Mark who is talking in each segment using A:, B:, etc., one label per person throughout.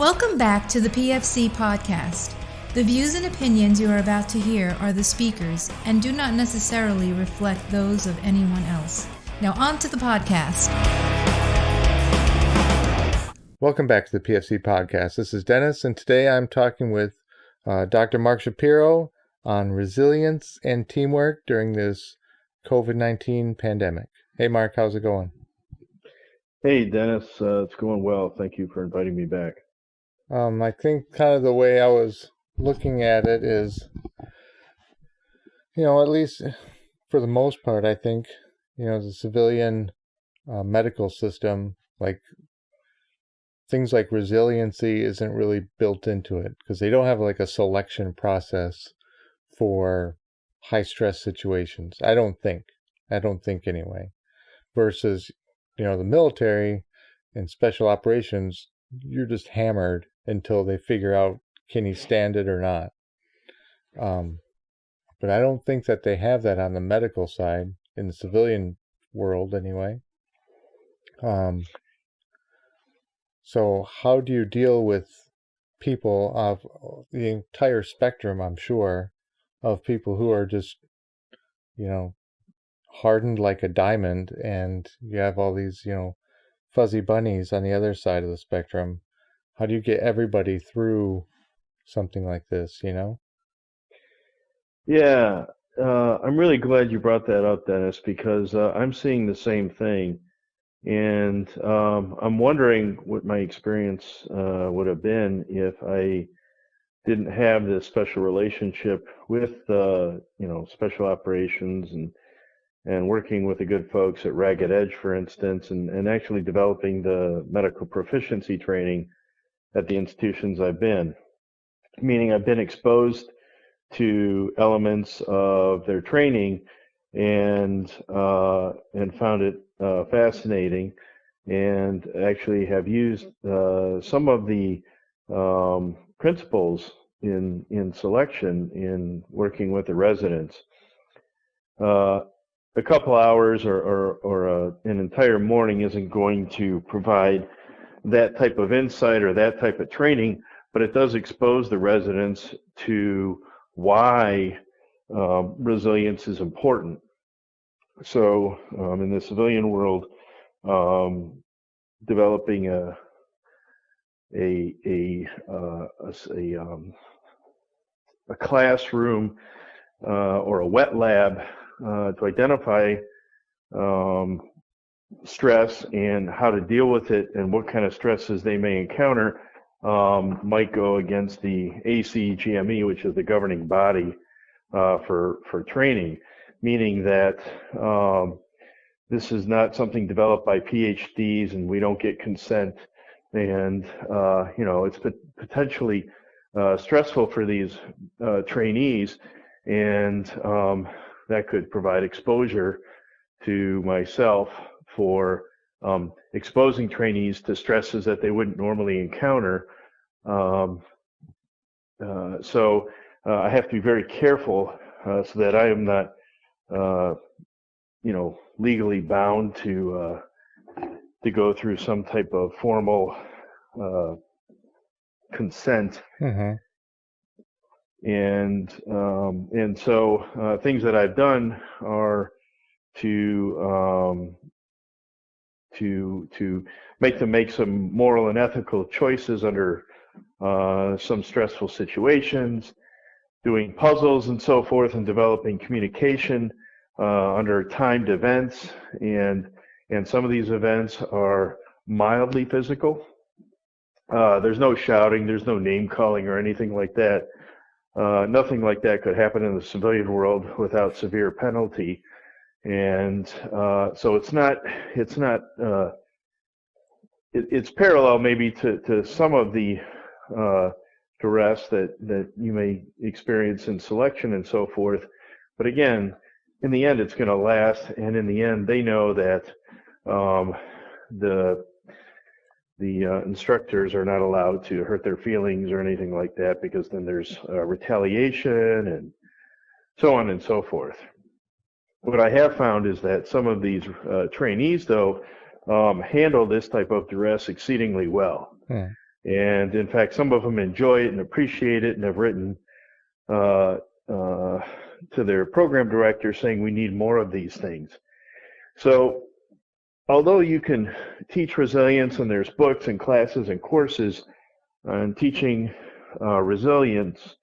A: Welcome back to the PFC podcast. The views and opinions you are about to hear are the speakers and do not necessarily reflect those of anyone else. Now on to the podcast.
B: Welcome back to the PFC podcast. This is Dennis, and today I'm talking with Dr. Mark Shapiro on resilience and teamwork during this COVID-19 pandemic. Hey, Mark, how's it going?
C: Hey, Dennis, it's going well. Thank you for inviting me back.
B: I think kind of the way I was looking at it is, at least for the most part, I think, the civilian medical system, like things like resiliency isn't really built into it because they don't have like a selection process for high stress situations. I don't think anyway, versus, the military and special operations, you're just hammered until they figure out, can he stand it or not? But I don't think that they have that on the medical side, in the civilian world anyway. So how do you deal with people of the entire spectrum, I'm sure, of people who are just, hardened like a diamond, and you have all these, fuzzy bunnies on the other side of the spectrum? How do you get everybody through something like this,
C: Yeah, I'm really glad you brought that up, Dennis, because I'm seeing the same thing. And I'm wondering what my experience would have been if I didn't have this special relationship with, special operations and working with the good folks at Ragged Edge, for instance, and actually developing the medical proficiency training at the institutions I've been, meaning I've been exposed to elements of their training and found it fascinating, and actually have used some of the principles in selection in working with the residents. A couple hours or an entire morning isn't going to provide that type of insight or that type of training, but it does expose the residents to why resilience is important. So in the civilian world, developing a classroom or a wet lab to identify stress and how to deal with it and what kind of stresses they may encounter might go against the ACGME, which is the governing body for training, meaning that this is not something developed by PhDs and we don't get consent, and it's potentially stressful for these trainees, and that could provide exposure to myself for exposing trainees to stresses that they wouldn't normally encounter. So I have to be very careful so that I am not, legally bound to go through some type of formal consent.
B: Mm-hmm.
C: And so things that I've done are to make them make some moral and ethical choices under some stressful situations, doing puzzles and so forth, and developing communication under timed events. And some of these events are mildly physical. There's no shouting, there's no name calling or anything like that. Nothing like that could happen in the civilian world without severe penalty. And so it's parallel maybe to some of the duress that you may experience in selection and so forth. But again, in the end, it's going to last. And in the end, they know that the instructors are not allowed to hurt their feelings or anything like that, because then there's retaliation and so on and so forth. What I have found is that some of these trainees, though, handle this type of duress exceedingly well. And in fact, some of them enjoy it and appreciate it and have written to their program director saying we need more of these things. So although you can teach resilience and there's books and classes and courses on teaching resilience,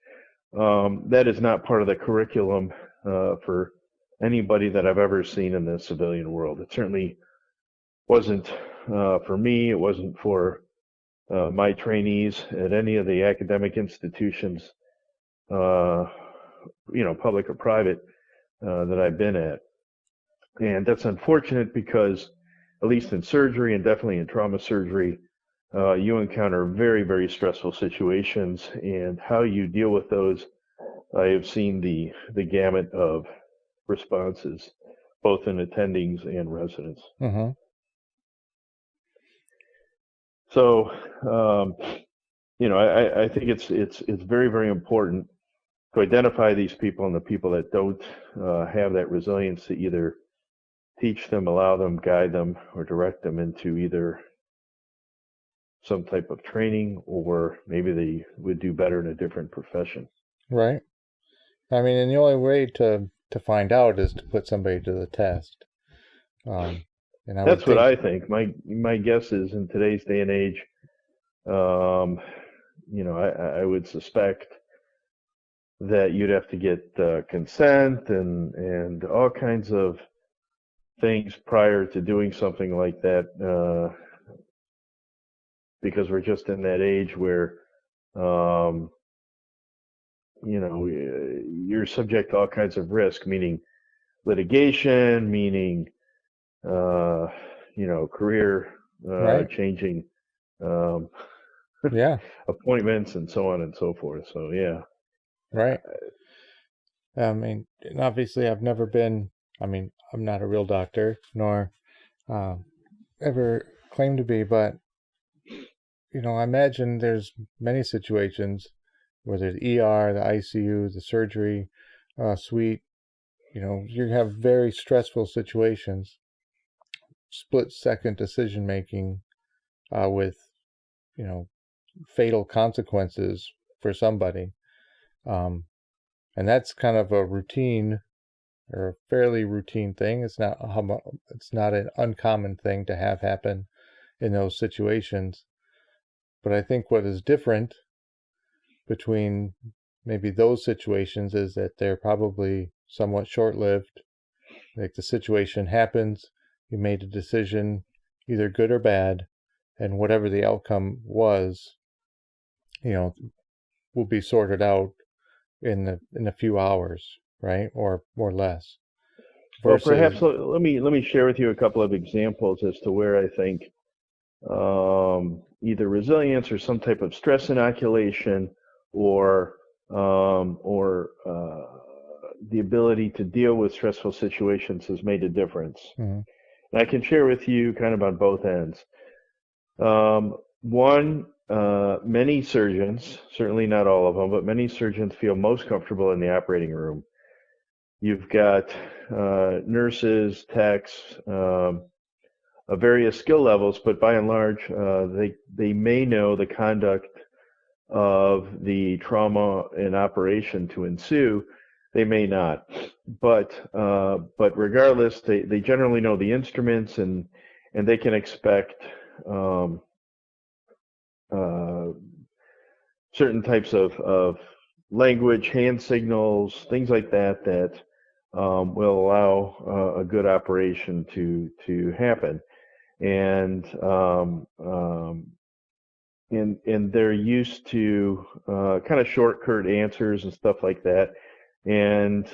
C: that is not part of the curriculum for anybody that I've ever seen in the civilian world. It certainly wasn't for me. It wasn't for my trainees at any of the academic institutions, public or private, that I've been at. And that's unfortunate because, at least in surgery and definitely in trauma surgery, you encounter very, very stressful situations, and how you deal with those, I have seen the gamut of responses, both in attendings and residents.
B: Mm-hmm.
C: So, I think it's very, very important to identify these people and the people that don't have that resilience, to either teach them, allow them, guide them, or direct them into either some type of training, or maybe they would do better in a different profession.
B: Right. I mean, and the only way to find out is to put somebody to the test. And
C: that's what I think. My guess is, in today's day and age, I would suspect that you'd have to get consent and all kinds of things prior to doing something like that, because we're just in that age where you're subject to all kinds of risk, meaning litigation, meaning career
B: right.
C: changing
B: yeah,
C: appointments and so on and so forth. So yeah.
B: Right. I mean, obviously I'm not a real doctor, nor ever claim to be, but I imagine there's many situations where there's ER, the ICU, the surgery suite. You have very stressful situations, split-second decision making with fatal consequences for somebody, and that's kind of a routine, or a fairly routine thing. It's not an uncommon thing to have happen in those situations. But I think what is different between maybe those situations is that they're probably somewhat short-lived. Like, the situation happens, you made a decision, either good or bad, and whatever the outcome was, will be sorted out in a few hours, right, or less.
C: Versus... Well, perhaps let me share with you a couple of examples as to where I think either resilience or some type of stress inoculation, or the ability to deal with stressful situations has made a difference.
B: Mm-hmm.
C: And I can share with you kind of on both ends. One, many surgeons, certainly not all of them, but many surgeons feel most comfortable in the operating room. You've got nurses, techs, of various skill levels, but by and large, they may know the conduct of the trauma and operation to ensue. They may not, but regardless, they generally know the instruments, and they can expect certain types of language, hand signals, things like that will allow a good operation to happen. And they're used to kind of short, curt answers and stuff like that, and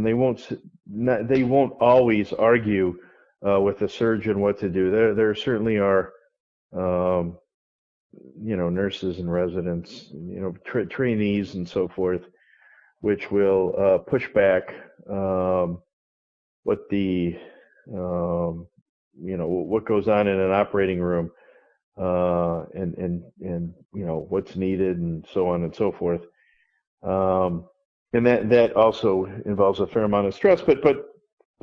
C: they won't always argue with the surgeon what to do. There certainly are nurses and residents, trainees and so forth, which will push back what the what goes on in an operating room, and what's needed, and so on and so forth. And that also involves a fair amount of stress, but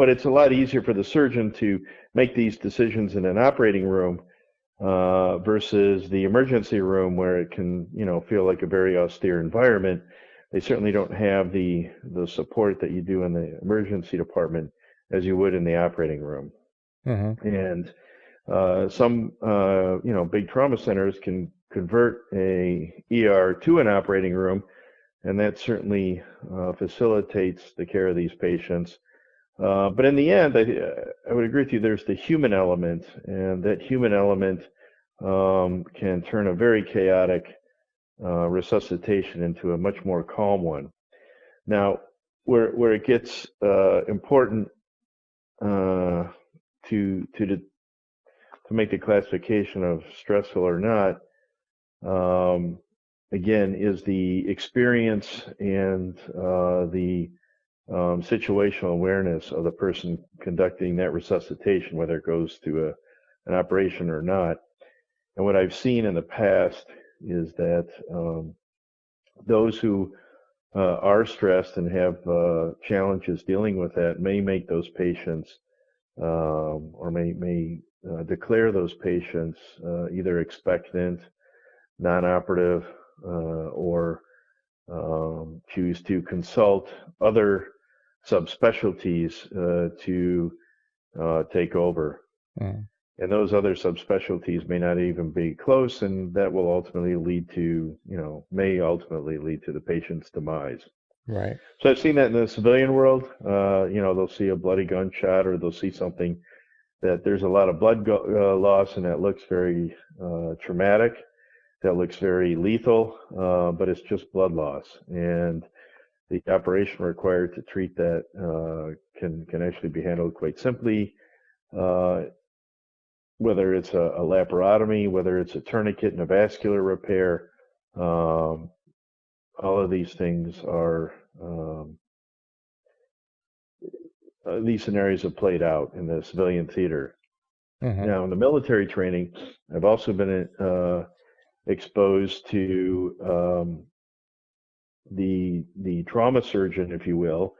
C: it's a lot easier for the surgeon to make these decisions in an operating room versus the emergency room where it can, feel like a very austere environment. They certainly don't have the support that you do in the emergency department as you would in the operating room.
B: Mm-hmm.
C: And some, big trauma centers can convert a ER to an operating room, and that certainly facilitates the care of these patients. But in the end, I would agree with you. There's the human element, and that human element can turn a very chaotic resuscitation into a much more calm one. Now, where it gets important to make the classification of stressful or not, again, is the experience and the situational awareness of the person conducting that resuscitation, whether it goes to an operation or not. And what I've seen in the past is that those who are stressed and have challenges dealing with that may make those patients or may declare those patients either expectant, non-operative, or choose to consult other subspecialties to take over.
B: Mm.
C: And those other subspecialties may not even be close, and that will ultimately lead to, may ultimately lead to the patient's demise.
B: Right.
C: So I've seen that in the civilian world. They'll see a bloody gunshot, or they'll see something that there's a lot of blood loss, and that looks very traumatic. That looks very lethal, but it's just blood loss. And the operation required to treat that can actually be handled quite simply, whether it's a laparotomy, whether it's a tourniquet and a vascular repair. All of these things are, these scenarios have played out in the civilian theater.
B: Mm-hmm.
C: Now, in the military training, I've also been exposed to the trauma surgeon, if you will,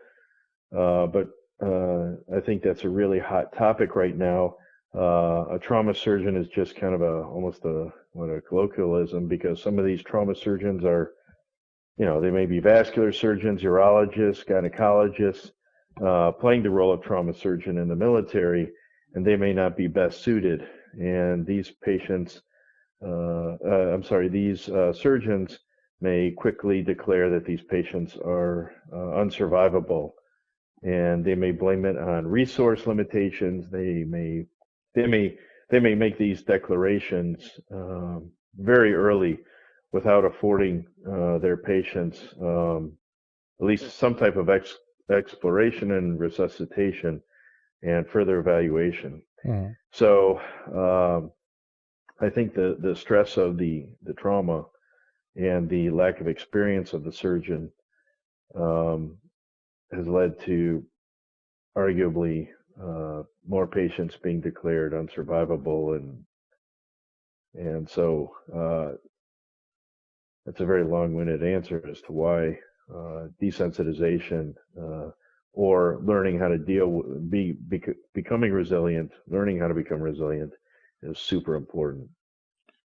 C: but I think that's a really hot topic right now. A trauma surgeon is just kind of almost a colloquialism, because some of these trauma surgeons are, they may be vascular surgeons, urologists, gynecologists, playing the role of trauma surgeon in the military, and they may not be best suited. And these patients, these surgeons may quickly declare that these patients are unsurvivable, and they may blame it on resource limitations. They may make these declarations very early, without affording their patients at least some type of exploration and resuscitation and further evaluation.
B: Mm.
C: So I think the stress of the trauma and the lack of experience of the surgeon has led to arguably more patients being declared unsurvivable, and so that's a very long-winded answer as to why desensitization or learning how to deal with becoming resilient, learning how to become resilient is super important.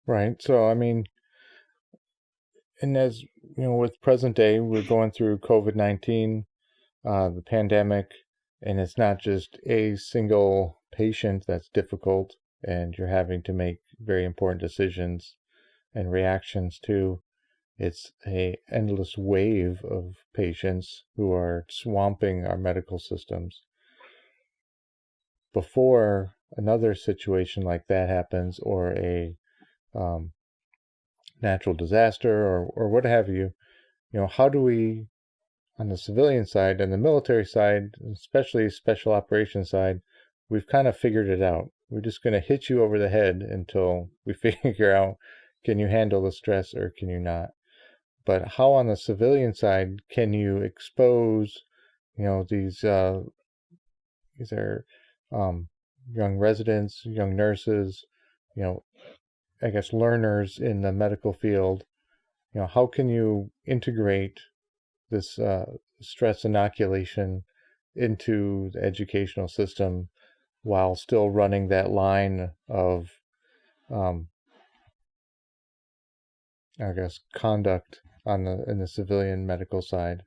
B: Right. So, I mean, and as you know, with present day, we're going through COVID-19, the pandemic, and it's not just a single patient that's difficult, and you're having to make very important decisions and reactions to. It's a endless wave of patients who are swamping our medical systems. Before another situation like that happens, or a natural disaster, or what have you, how do we, on the civilian side and the military side, especially special operations side, we've kind of figured it out. We're just going to hit you over the head until we figure out, can you handle the stress or can you not? But how on the civilian side can you expose, these are young residents, young nurses, I guess learners in the medical field. How can you integrate this stress inoculation into the educational system while still running that line of I guess, conduct in the civilian medical side?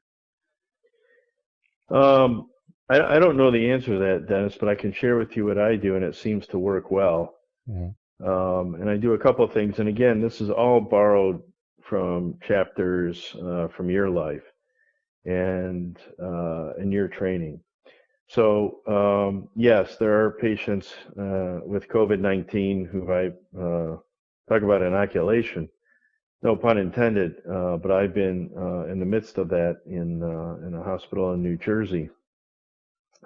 C: Um, I don't know the answer to that, Dennis, but I can share with you what I do, and it seems to work well.
B: Mm-hmm.
C: And I do a couple of things. And again, this is all borrowed from chapters from your life and your training. So, yes, there are patients with COVID-19 who I talk about inoculation. No pun intended, but I've been in the midst of that in a hospital in New Jersey.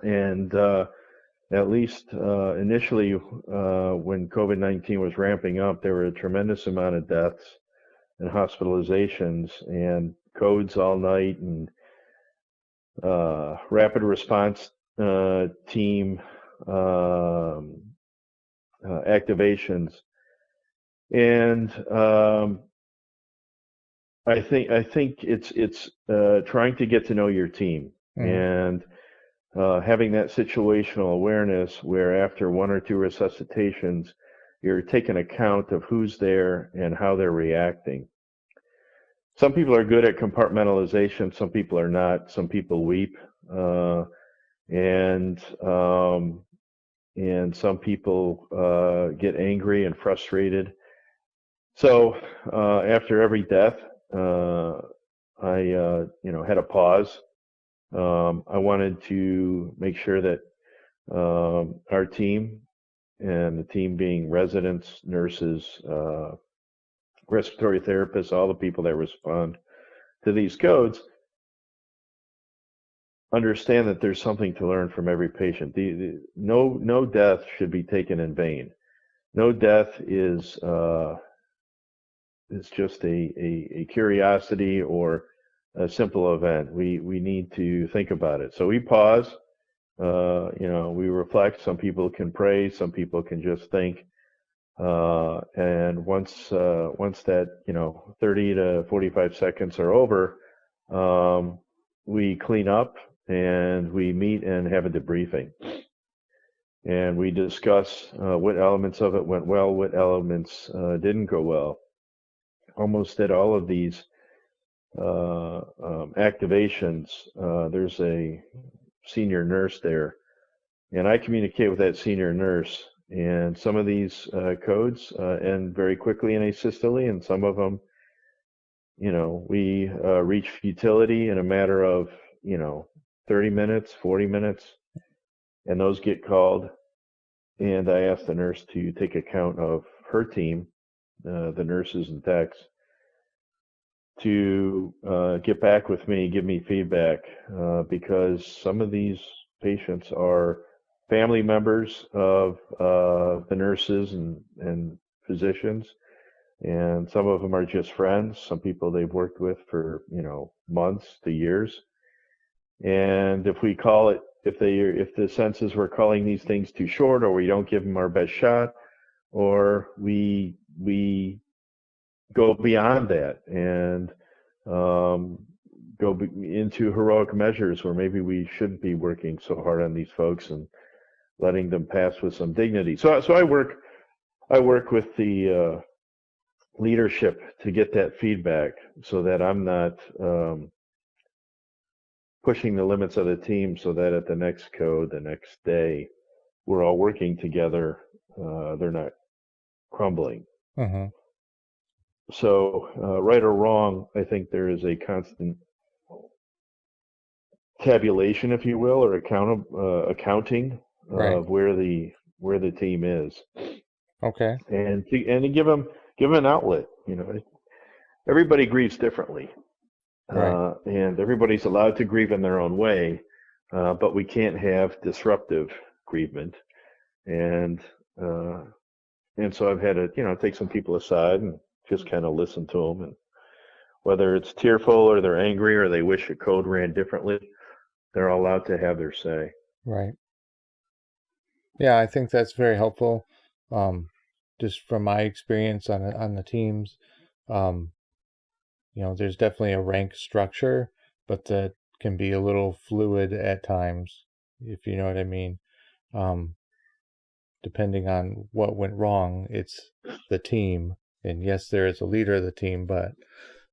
C: And at least initially, when COVID-19 was ramping up, there were a tremendous amount of deaths and hospitalizations and codes all night and rapid response team activations. And I think it's trying to get to know your team and having that situational awareness where after one or two resuscitations, you're taking account of who's there and how they're reacting. Some people are good at compartmentalization. Some people are not. Some people weep, and some people get angry and frustrated. So after every death, I had a pause. I wanted to make sure that our team, and the team being residents, nurses, respiratory therapists, all the people that respond to these codes, understand that there's something to learn from every patient. No death should be taken in vain. No death is just a curiosity or a simple event. We need to think about it. So we pause. We reflect. Some people can pray. Some people can just think. And once that 30 to 45 seconds are over, we clean up and we meet and have a debriefing. And we discuss what elements of it went well, what elements didn't go well. Almost at all of these activations, there's a senior nurse there, and I communicate with that senior nurse. And some of these codes end very quickly in asystole, and some of them, we reach futility in a matter of 30 minutes, 40 minutes, and those get called. And I ask the nurse to take account of her team, the nurses and techs, to get back with me, give me feedback, because some of these patients are family members of the nurses and physicians, and some of them are just friends. Some people they've worked with for months to years. And if we call it, if the senses we're calling these things too short, or we don't give them our best shot, or we go beyond that and go into heroic measures where maybe we shouldn't be working so hard on these folks and letting them pass with some dignity. So I work with the leadership to get that feedback so that I'm not pushing the limits of the team, so that at the next code, the next day, we're all working together. They're not crumbling.
B: Mm-hmm.
C: So, right or wrong, I think there is a constant tabulation, if you will, or accounting
B: Right.
C: of where the team is,
B: Okay.
C: and to give them an outlet. Everybody grieves differently,
B: Right.
C: and everybody's allowed to grieve in their own way, but we can't have disruptive grievement, and so I've had to take some people aside and just kind of listen to them, and whether it's tearful or they're angry or they wish a code ran differently, they're all allowed to have their say.
B: Right. Yeah, I think that's very helpful. Just from my experience on the teams, there's definitely a rank structure, but that can be a little fluid at times, if you know what I mean. depending on what went wrong, it's the team. And yes, there is a leader of the team, but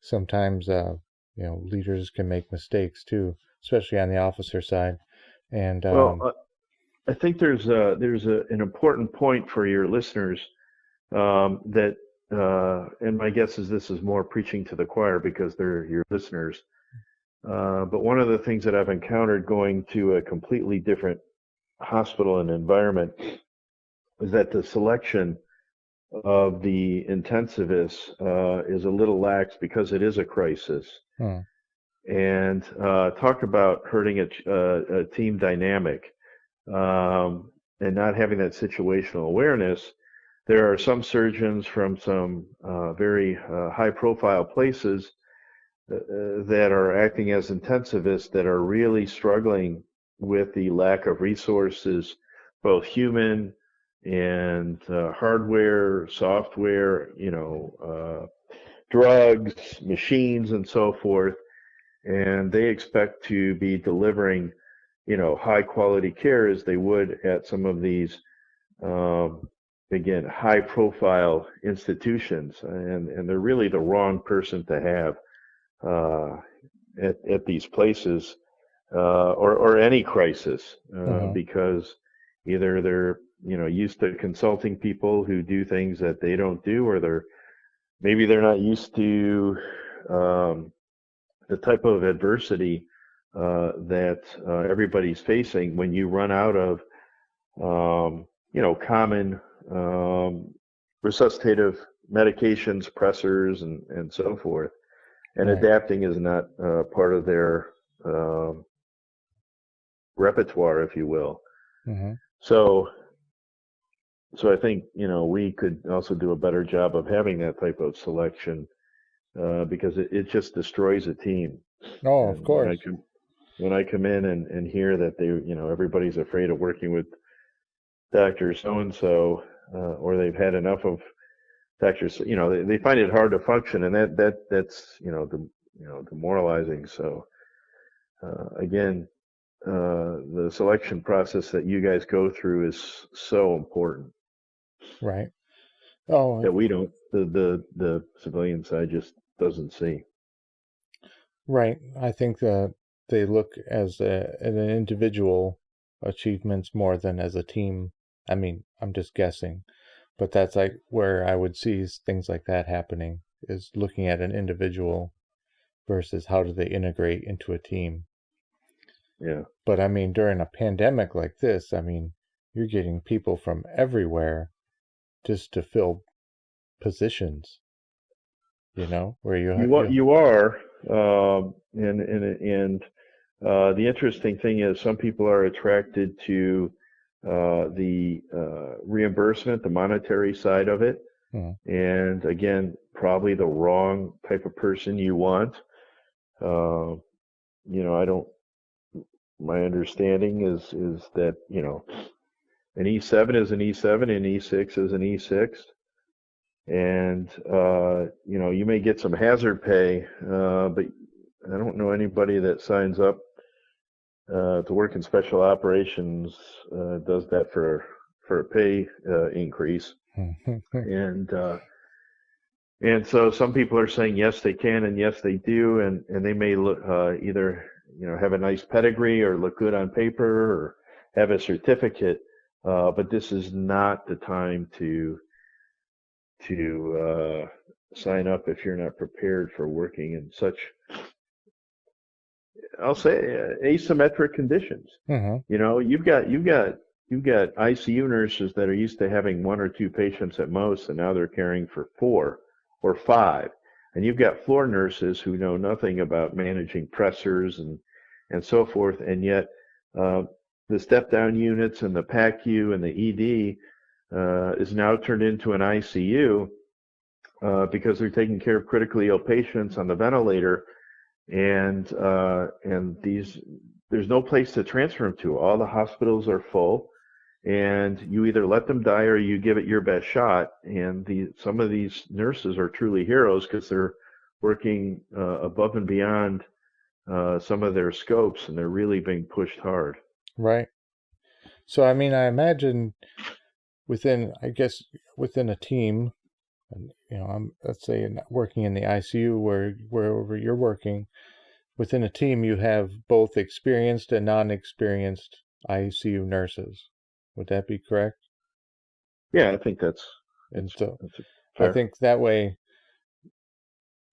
B: sometimes, leaders can make mistakes too, especially on the officer side. And
C: Well, I think there's an important point for your listeners that, and my guess is this is more preaching to the choir because they're your listeners. But one of the things that I've encountered going to a completely different hospital and environment is that the selection of the intensivists is a little lax because it is a crisis.
B: hmm,
C: And talk about hurting a team dynamic and not having that situational awareness. There are some surgeons from some very high profile places that are acting as intensivists that are really struggling with the lack of resources, both human and hardware, software, drugs, machines, and so forth. And they expect to be delivering, high quality care as they would at some of these, again, high profile institutions. And they're really the wrong person to have at these places or any crisis because either they're used to consulting people who do things that they don't do, or maybe they're not used to the type of adversity that everybody's facing when you run out of common resuscitative medications, pressors, and so forth. And
B: right.
C: adapting is not part of their repertoire, if you will.
B: Mm-hmm.
C: So I think we could also do a better job of having that type of selection because it just destroys a team.
B: Oh,
C: And
B: of course.
C: when I come in and hear that everybody's afraid of working with Dr. So and so, or they've had enough of Dr. They find it hard to function, and that's demoralizing. So again, the selection process that you guys go through is so important.
B: Right. Oh,
C: That we don't, the civilian side just doesn't see.
B: right. I think that they look as an individual achievements more than as a team. I mean, I'm just guessing, but that's like where I would see things like that happening, is looking at an individual versus how do they integrate into a team.
C: Yeah.
B: But I mean, during a pandemic like this, I mean, you're getting people from everywhere just to fill positions, where
C: You are, and the interesting thing is some people are attracted to the reimbursement, the monetary side of it, and again, probably the wrong type of person you want. I don't. My understanding is that an E7 is an E7, and E6 is an E6. And you may get some hazard pay, but I don't know anybody that signs up to work in special operations does that for a pay increase. And so some people are saying yes they can and yes they do, and they may look either have a nice pedigree or look good on paper or have a certificate, but this is not the time to sign up if you're not prepared for working in such, I'll say, asymmetric conditions. You've got ICU nurses that are used to having 1 or 2 patients at most, and now they're caring for 4 or 5. And you've got floor nurses who know nothing about managing pressors and so forth, and yet the step-down units and the PACU and the ED is now turned into an ICU because they're taking care of critically ill patients on the ventilator, and there's no place to transfer them to. All the hospitals are full, and you either let them die or you give it your best shot. And some of these nurses are truly heroes because they're working above and beyond some of their scopes, and they're really being pushed hard.
B: Right. So, I mean, I imagine within, I guess, within a team, I'm, let's say, working in the ICU wherever you're working, within a team, you have both experienced and non-experienced ICU nurses. Would that be correct?
C: Yeah, I think
B: And so
C: that's
B: I
C: fair.
B: think that way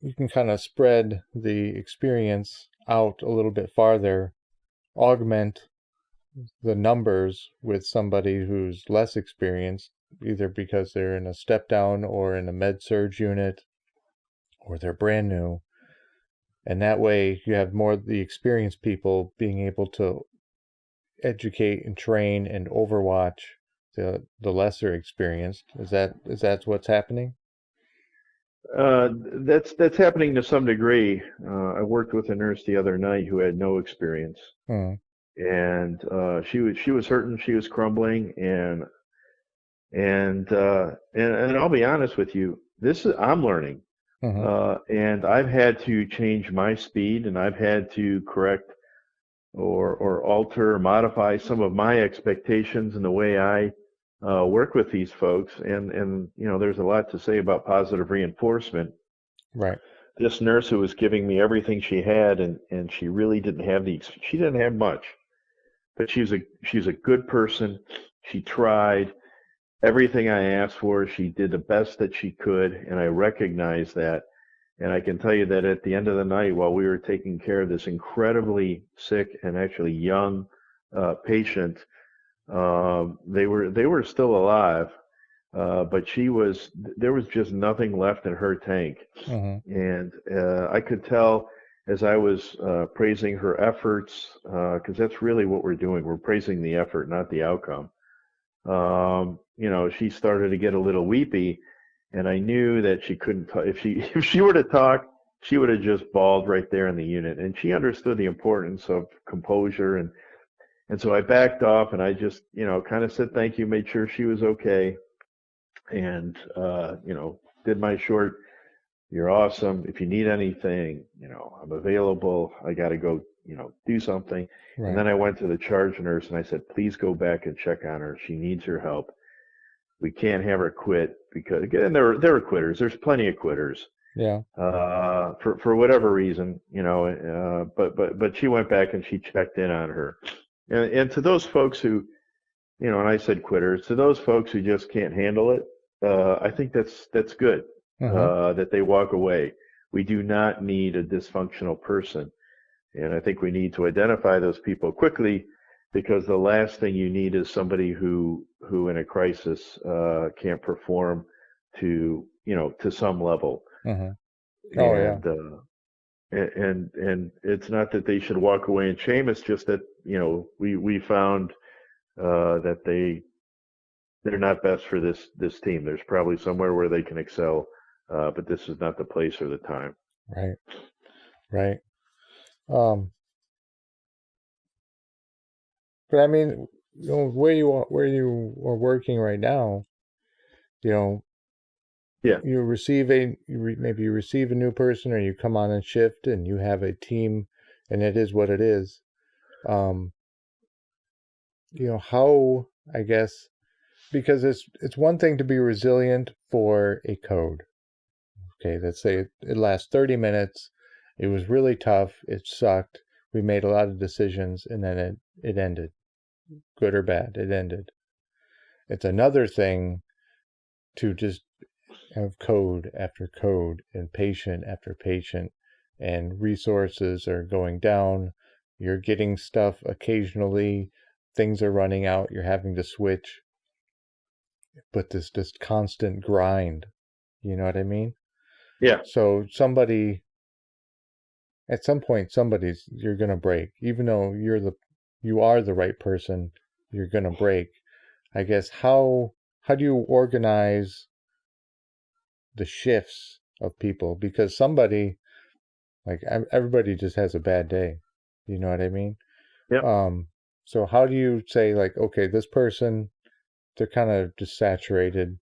B: you can kind of spread the experience out a little bit farther, augment the numbers with somebody who's less experienced, either because they're in a step down or in a med surge unit or they're brand new. And that way you have more of the experienced people being able to educate and train and overwatch the lesser experienced. Is that what's happening?
C: That's happening to some degree. I worked with a nurse the other night who had no experience,
B: Hmm.
C: and she was hurting, she was crumbling, and I'll be honest with you, I'm learning,
B: Hmm.
C: and I've had to change my speed, and I've had to correct or alter or modify some of my expectations and the way I work with these folks, and there's a lot to say about positive reinforcement.
B: Right.
C: This nurse who was giving me everything she had, and she really didn't have she didn't have much, but she's a good person. She tried everything I asked for. She did the best that she could, and I recognize that. And I can tell you that at the end of the night, while we were taking care of this incredibly sick and actually young patient, they were still alive, but there was just nothing left in her tank.
B: Hmm.
C: And I could tell as I was praising her efforts, because that's really what we're doing. We're praising the effort, not the outcome. She started to get a little weepy, and I knew that she couldn't talk. If she if she were to talk, she would have just bawled right there in the unit. And she understood the importance of composure, and so I backed off, and I just kind of said thank you, made sure she was okay, and did my short, "You're awesome. If you need anything, I'm available. I got to go, do something." And
B: Right.
C: then I went to the charge nurse and I said, "Please go back and check on her. She needs your help. We can't have her quit because, again, there are quitters. There's plenty of quitters,
B: Yeah.
C: for whatever reason, but she went back and she checked in on her. And to those folks who, and I said quitters, to those folks who just can't handle it, I think that's good,
B: Hmm.
C: that they walk away. We do not need a dysfunctional person. And I think we need to identify those people quickly, because the last thing you need is somebody who in a crisis can't perform to some level.
B: Hmm. Oh yeah.
C: And and it's not that they should walk away in shame. It's just that we found that they're not best for this team. There's probably somewhere where they can excel, but this is not the place or the time.
B: Right. Right. Um, but I mean, where you are working right now, you know,
C: Yeah,
B: maybe you receive a new person, or you come on and shift, and you have a team, and it is what it is. Um, how, I guess, because it's one thing to be resilient for a code. Okay, let's say it lasts 30 minutes. It was really tough. It sucked. We made a lot of decisions, and then it ended. Good or bad, it ended. It's another thing to just have code after code and patient after patient, and resources are going down. You're getting stuff occasionally. Things are running out. You're having to switch. But this constant grind. You know what I mean?
C: yeah,
B: So at some point, you're gonna break. Even though you are the right person, you're gonna break. I guess how do you organize the shifts of people? Because everybody just has a bad day. You know what I mean?
C: yep.
B: Um, so how do you say, like, okay, this person, they're kind of just saturated.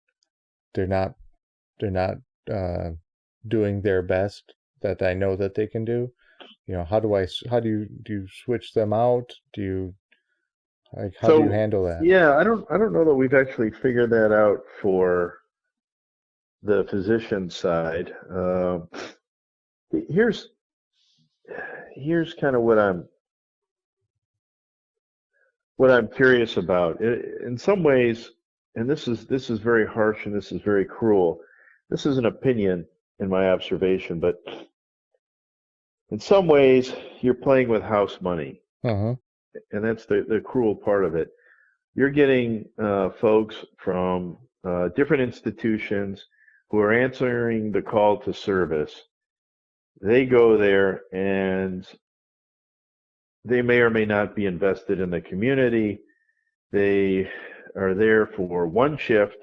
B: They're not they're not uh, doing their best that I know that they can do. How do you switch them out? Like, how do you
C: So
B: handle that?
C: yeah, I don't know that we've actually figured that out for the physician side. Here's here's kind of what I'm curious about. In some ways, and this is very harsh and this is very cruel. This is an opinion in my observation, but in some ways, you're playing with house money,
B: Uh-huh.
C: and that's the cruel part of it. You're getting folks from different institutions who are answering the call to service. They go there and they may or may not be invested in the community. They are there for one shift,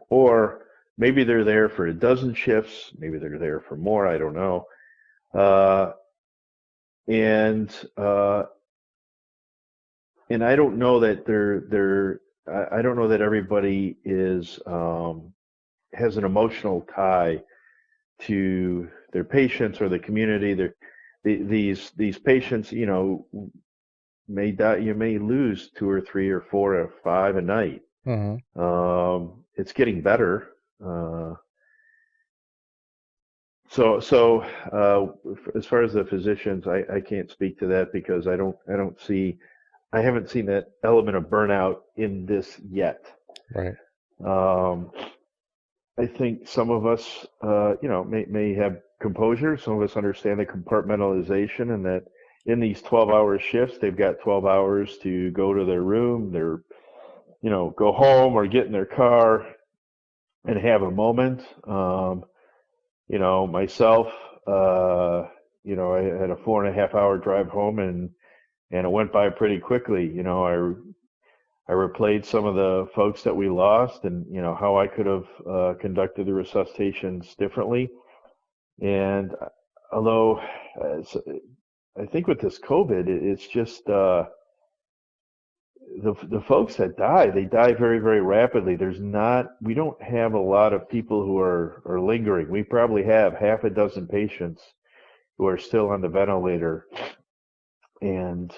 C: or maybe they're there for a dozen shifts. Maybe they're there for more. I don't know. Uh, and uh, and I don't know that I don't know that everybody is has an emotional tie to their patients or the community. These patients, may die. You may lose two or three or four or five a night.
B: Uh-huh.
C: It's getting better. As far as the physicians, I can't speak to that because I haven't seen that element of burnout in this yet.
B: Right.
C: I think some of us, may have composure. Some of us understand the compartmentalization, and that in these 12-hour shifts, they've got 12 hours to go to their room, go home or get in their car and have a moment. Myself, I had a 4.5-hour drive home, and it went by pretty quickly. I replayed some of the folks that we lost, and how I could have conducted the resuscitations differently. And although I think with this COVID, it's just the folks that die, they die very, very rapidly. We don't have a lot of people who are lingering. We probably have half a dozen patients who are still on the ventilator, and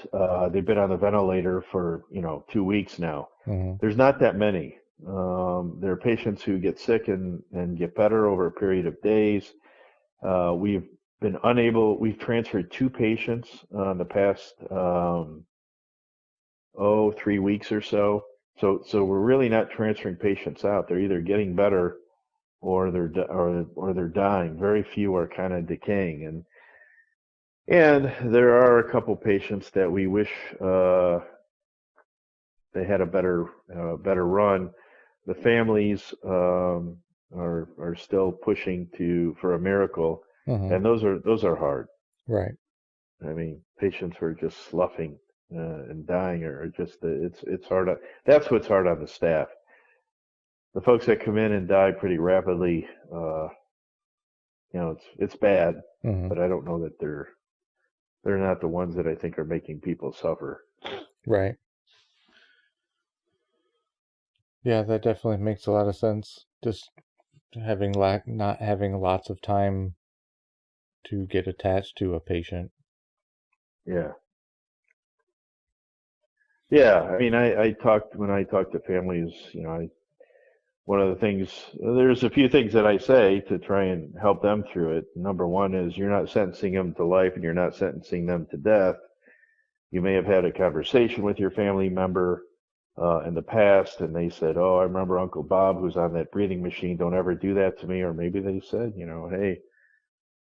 C: they've been on the ventilator for 2 weeks now.
B: Uh-huh.
C: There's not that many. There are patients who get sick and get better over a period of days. We've transferred 2 patients in the past 3 weeks or so. So we're really not transferring patients out. They're either getting better or they're dying. Very few are kind of decaying, and there are a couple patients that we wish they had a better run. The families are still pushing for a miracle,
B: Uh-huh.
C: and those are hard.
B: Right.
C: I mean, patients who are just sloughing and dying are just it's hard. That's what's hard on the staff. The folks that come in and die pretty rapidly, it's bad.
B: Uh-huh.
C: But I don't know that they're not the ones that I think are making people suffer.
B: Right. Yeah, that definitely makes a lot of sense. Just not having lots of time to get attached to a patient.
C: Yeah. Yeah. I mean, when I talk to families, one of the things, there's a few things that I say to try and help them through it. Number one is you're not sentencing them to life and you're not sentencing them to death. You may have had a conversation with your family member in the past, and they said, "Oh, I remember Uncle Bob who's on that breathing machine. Don't ever do that to me." Or maybe they said, "Hey,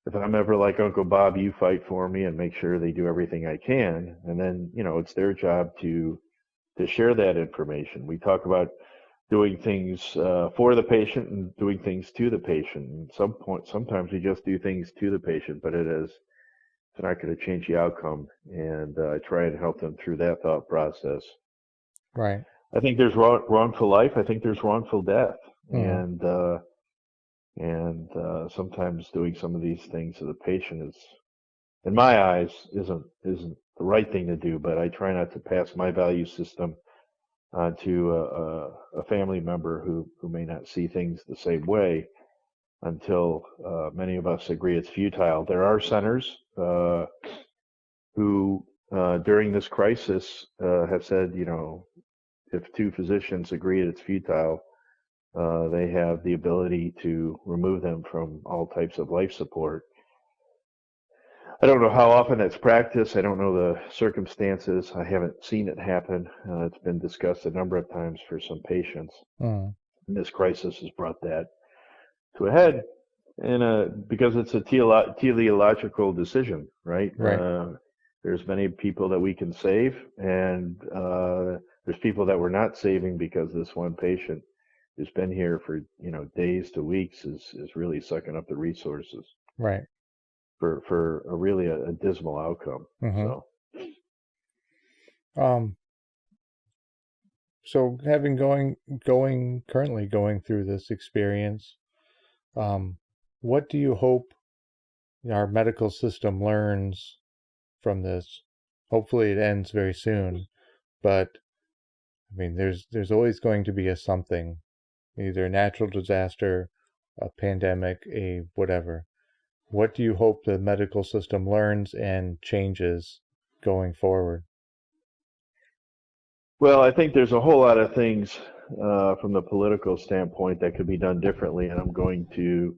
C: if I'm ever like Uncle Bob, you fight for me and make sure they do everything I can." And then, it's their job to share that information. We talk about doing things for the patient and doing things to the patient. And sometimes we just do things to the patient, but it's not going to change the outcome. And I try and help them through that thought process.
B: Right.
C: I think there's wrongful life. I think there's wrongful death.
B: Uh-huh.
C: And sometimes doing some of these things to the patient is, in my eyes, isn't the right thing to do. But I try not to pass my value system to a family member who may not see things the same way until many of us agree it's futile. There are centers who during this crisis have said, if two physicians agree it's futile, they have the ability to remove them from all types of life support. I don't know how often that's practiced. I don't know the circumstances. I haven't seen it happen. It's been discussed a number of times for some patients.
B: Mm.
C: And this crisis has brought that to a head, and because it's a teleological decision, right?
B: Right.
C: There's many people that we can save, and there's people that we're not saving because this one patient who's been here for days to weeks is really sucking up the resources
B: Right.
C: for a really a dismal outcome.
B: Mm-hmm.
C: So
B: So having currently going through this experience, what do you hope our medical system learns from this? Hopefully it ends very soon, but I mean, there's always going to be a something, either a natural disaster, a pandemic, a whatever. What do you hope the medical system learns and changes going forward?
C: Well, I think there's a whole lot of things from the political standpoint that could be done differently, and I'm going to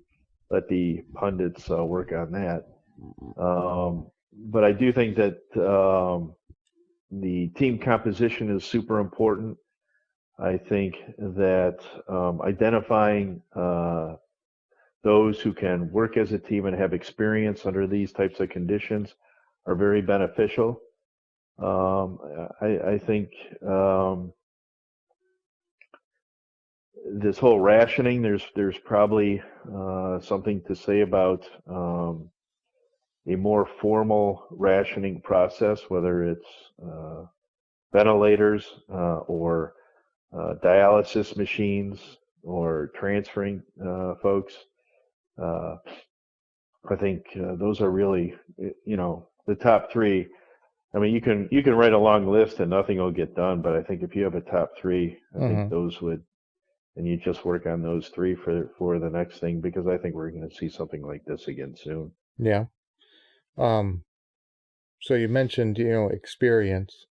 C: let the pundits work on that. But I do think that the team composition is super important. I think that identifying those who can work as a team and have experience under these types of conditions are very beneficial. I think this whole rationing, there's probably something to say about a more formal rationing process, whether it's ventilators or dialysis machines or transferring folks. I think those are really, the top three. I mean, you can write a long list and nothing will get done, but I think if you have a top three, I think those would, and you just work on those three for the next thing, because I think we're going to see something like this again soon.
B: Yeah. So you mentioned, experience.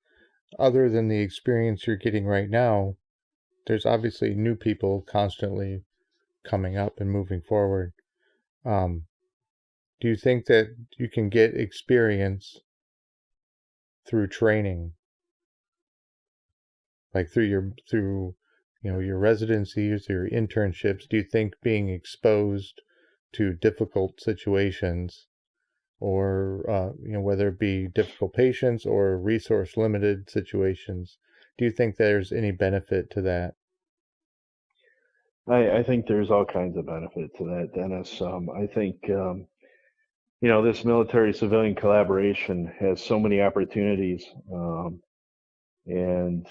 B: Other than the experience you're getting right now, there's obviously new people constantly coming up and moving forward. Do you think that you can get experience through training, like through your residencies, your internships? Do you think being exposed to difficult situations, or whether it be difficult patients or resource limited situations, do you think there's any benefit to that?
C: I think there's all kinds of benefit to that, Dennis. I think this military civilian collaboration has so many opportunities, and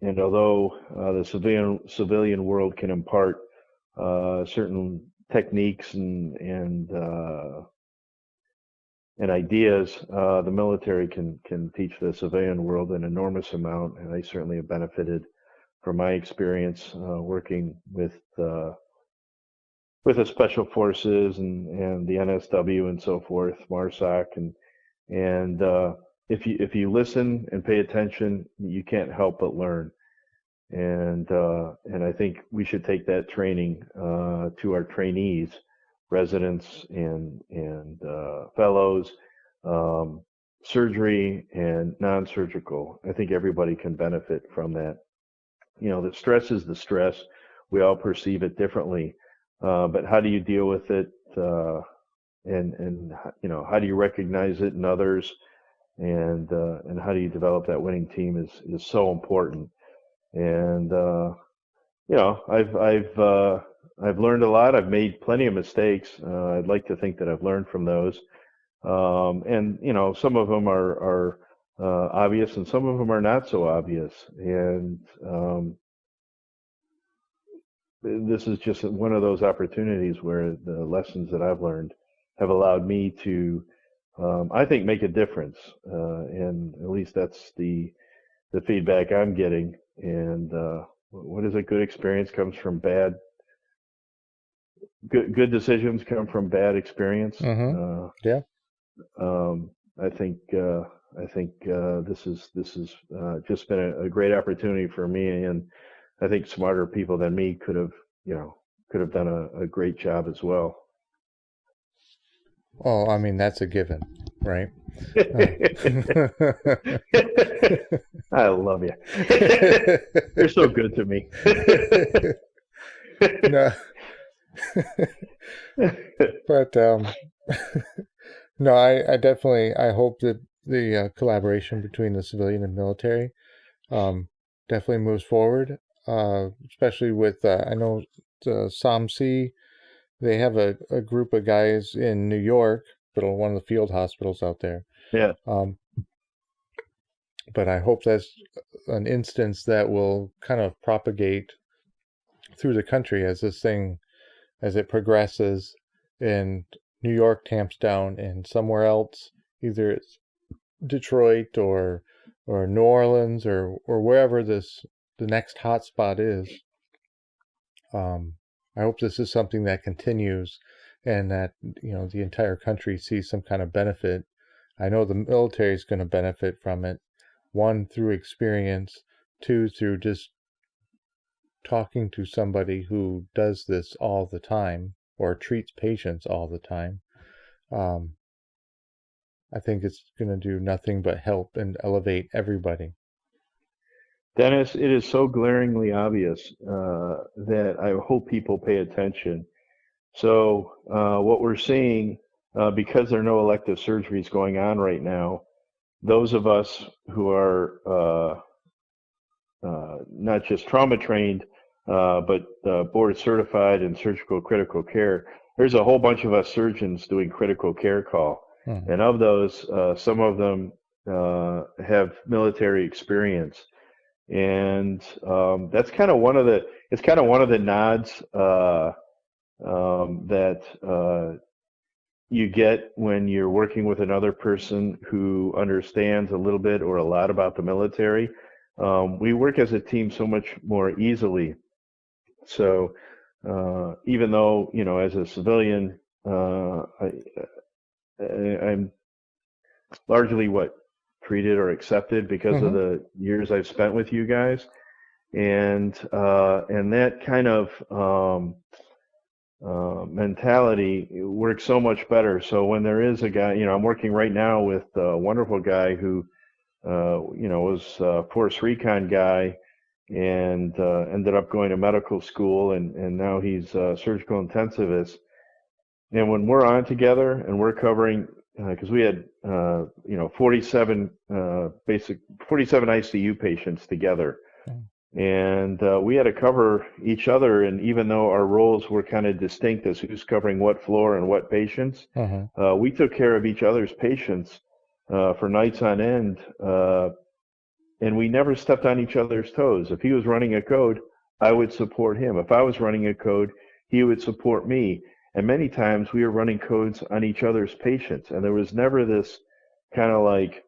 C: although the civilian world can impart certain techniques and ideas, the military can teach the civilian world an enormous amount, and I certainly have benefited from my experience working with the special forces and the NSW and so forth, MARSOC, and if you listen and pay attention, you can't help but learn. And I think we should take that training to our trainees, residents, and fellows, surgery and non-surgical. I think everybody can benefit from that. The stress is the stress. We all perceive it differently, but how do you deal with it? And how do you recognize it in others? And how do you develop that winning team is so important. And I've learned a lot. I've made plenty of mistakes. I'd like to think that I've learned from those. And some of them are obvious, and some of them are not so obvious. And this is just one of those opportunities where the lessons that I've learned have allowed me to, I think, make a difference. And at least that's the feedback I'm getting. And what is a good experience comes from bad. Good decisions come from bad experience.
B: Yeah.
C: I think this is just been a great opportunity for me, and I think smarter people than me could have done a great job as well.
B: Oh, I mean, that's a given, right?
C: I love you. You're so good to me.
B: No, but no, I definitely I hope that the collaboration between the civilian and military definitely moves forward, especially with I know the SOMC. They have a group of guys in New York, but on one of the field hospitals out there.
C: Yeah.
B: But I hope that's an instance that will kind of propagate through the country as it progresses, and New York tamps down, and somewhere else, either it's Detroit or New Orleans or wherever the next hotspot is. I hope this is something that continues, and that the entire country sees some kind of benefit. I know the military is going to benefit from it. One, through experience. Two, through just talking to somebody who does this all the time or treats patients all the time. I think it's going to do nothing but help and elevate everybody.
C: Dennis, it is so glaringly obvious that I hope people pay attention. So, what we're seeing, because there are no elective surgeries going on right now, those of us who are not just trauma trained, but board certified in surgical critical care, there's a whole bunch of us surgeons doing critical care call.
B: Mhm.
C: And of those, some of them have military experience. And that's kind of it's kind of one of the nods that you get when you're working with another person who understands a little bit or a lot about the military. We work as a team so much more easily. So even though, as a civilian, I'm largely treated or accepted because of the years I've spent with you guys, and that kind of mentality works so much better. So when there is a guy, I'm working right now with a wonderful guy who, was a force recon guy and ended up going to medical school, and now he's a surgical intensivist. And when we're on together and we're covering, because we had, 47 47 ICU patients together, and we had to cover each other. And even though our roles were kind of distinct as who's covering what floor and what patients, we took care of each other's patients for nights on end, and we never stepped on each other's toes. If he was running a code, I would support him. If I was running a code, he would support me. And many times we were running codes on each other's patients, and there was never this kind of like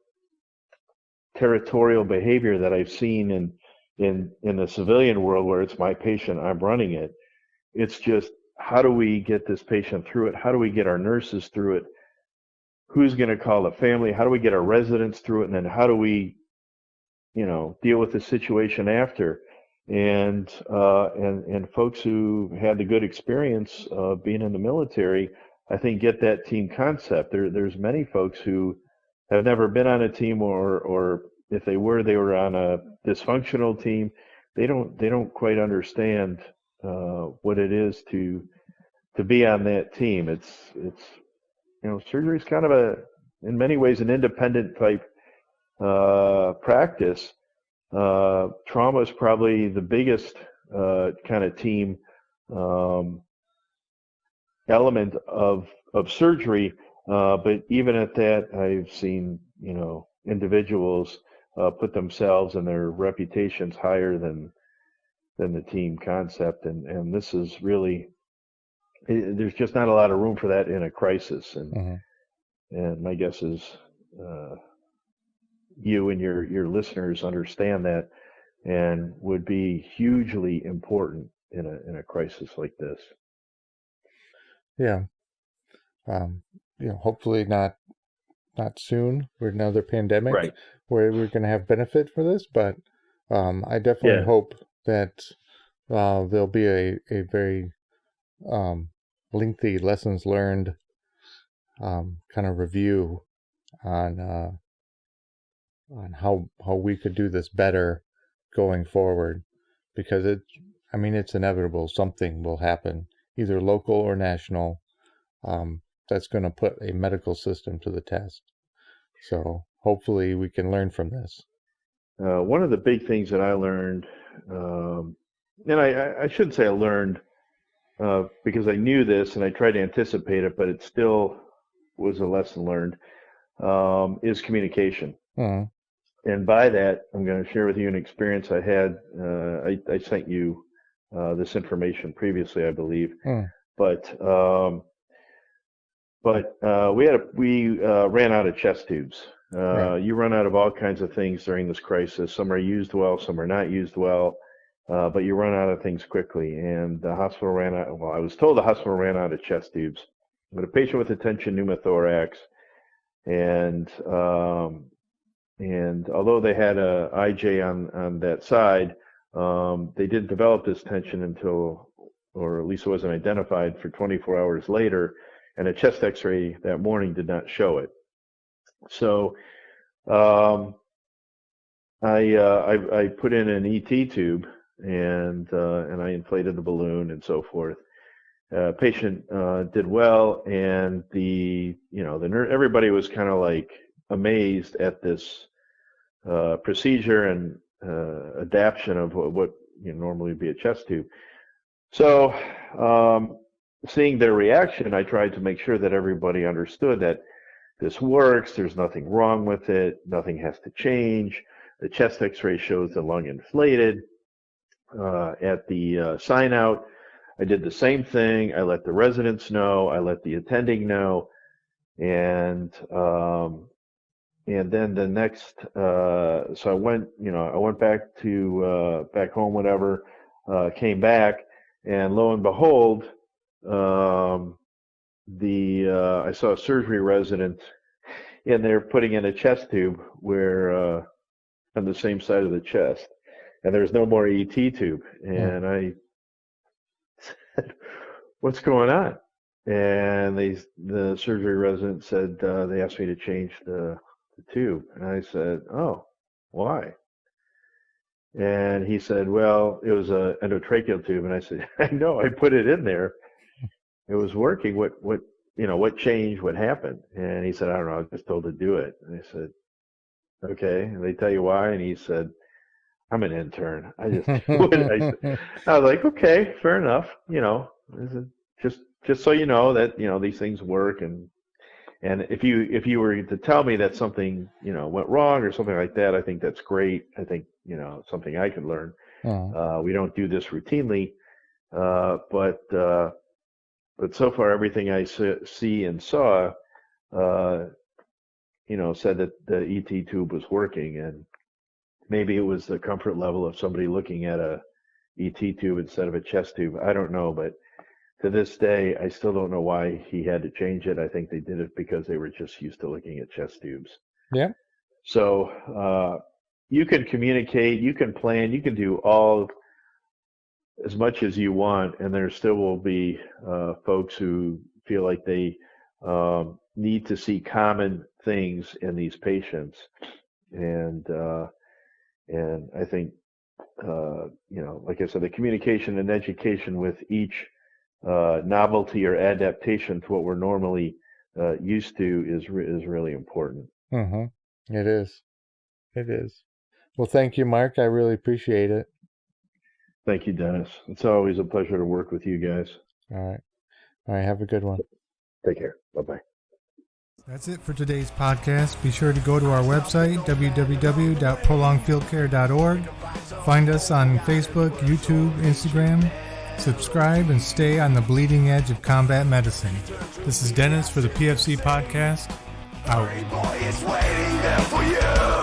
C: territorial behavior that I've seen in the civilian world, where it's my patient, I'm running it. It's just, how do we get this patient through it? How do we get our nurses through it? Who's going to call the family? How do we get our residents through it? And then how do we, deal with the situation after? And folks who had the good experience of being in the military, I think, get that team concept. There's many folks who have never been on a team, or if they were on a dysfunctional team. They don't quite understand what it is to be on that team. It's surgery is kind of in many ways, an independent type practice. Trauma is probably the biggest kind of team element of surgery. But even at that, I've seen individuals put themselves and their reputations higher than the team concept, and this is really, there's just not a lot of room for that in a crisis, and my guess is you and your listeners understand that, and would be hugely important in a crisis like this.
B: Yeah. Hopefully not not soon. We're another pandemic
C: Right.
B: where we're going to have benefit for this, but I definitely
C: Yeah.
B: hope that there'll be a very lengthy lessons learned kind of review on how we could do this better going forward, because it's inevitable something will happen, either local or national, that's going to put a medical system to the test. So hopefully we can learn from this.
C: One of the big things that I learned, and I shouldn't say I learned because I knew this and I tried to anticipate it, but it still was a lesson learned, is communication.
B: Mm-hmm.
C: And by that, I'm going to share with you an experience I had. I sent you this information previously, I believe, but we ran out of chest tubes.
B: Right.
C: You run out of all kinds of things during this crisis. Some are used well, some are not used well, but you run out of things quickly. And the hospital ran out. Well, I was told the hospital ran out of chest tubes. But a patient with a tension pneumothorax, and although they had a IJ on that side, they didn't develop this tension until, or at least it wasn't identified for 24 hours later, and a chest X-ray that morning did not show it. So I put in an ET tube and I inflated the balloon and so forth. Patient did well, and the everybody was kind of like amazed at this procedure and adaptation of what normally would be a chest tube. So seeing their reaction, I tried to make sure that everybody understood that this works. There's nothing wrong with it. Nothing has to change. The chest X-ray shows the lung inflated. At the sign out, I did the same thing. I let the residents know. I let the attending know, and then the next. So I went back to back home, whatever. Came back, and lo and behold, I saw a surgery resident in there putting in a chest tube where on the same side of the chest, and there's no more ET tube. And I said, "What's going on?" And the surgery resident said they asked me to change the tube, and I said, "Oh, why?" And he said, "Well, it was a endotracheal tube." And I said, "I know, I put it in there. It was working. What changed? What happened?" And he said, "I don't know. I was just told to do it." And I said, "Okay." And they tell you why? And he said, "I'm an intern. I just do it." I was like, "Okay, fair enough. Just so you know that these things work, and if you were to tell me that something went wrong or something like that, I think that's great. I think something I could learn. We don't do this routinely, but so far everything I see and saw, said that the ET tube was working, and maybe it was the comfort level of somebody looking at a ET tube instead of a chest tube. I don't know, but to this day, I still don't know why he had to change it. I think they did it because they were just used to looking at chest tubes.
B: Yeah.
C: So you can communicate, you can plan, you can do all as much as you want, and there still will be folks who feel like they need to see common things in these patients, and I think like I said, the communication and education with each novelty or adaptation to what we're normally used to is really important.
B: Mm-hmm. It is. It is. Well, thank you, Mark. I really appreciate it.
C: Thank you, Dennis. It's always a pleasure to work with you guys.
B: All right. Have a good one.
C: Take care. Bye-bye.
D: That's it for today's podcast. Be sure to go to our website, www.prolongfieldcare.org. Find us on Facebook, YouTube, Instagram. Subscribe and stay on the bleeding edge of combat medicine. This is Dennis for the PFC Podcast. Out.
E: Boy, it's waiting there for you.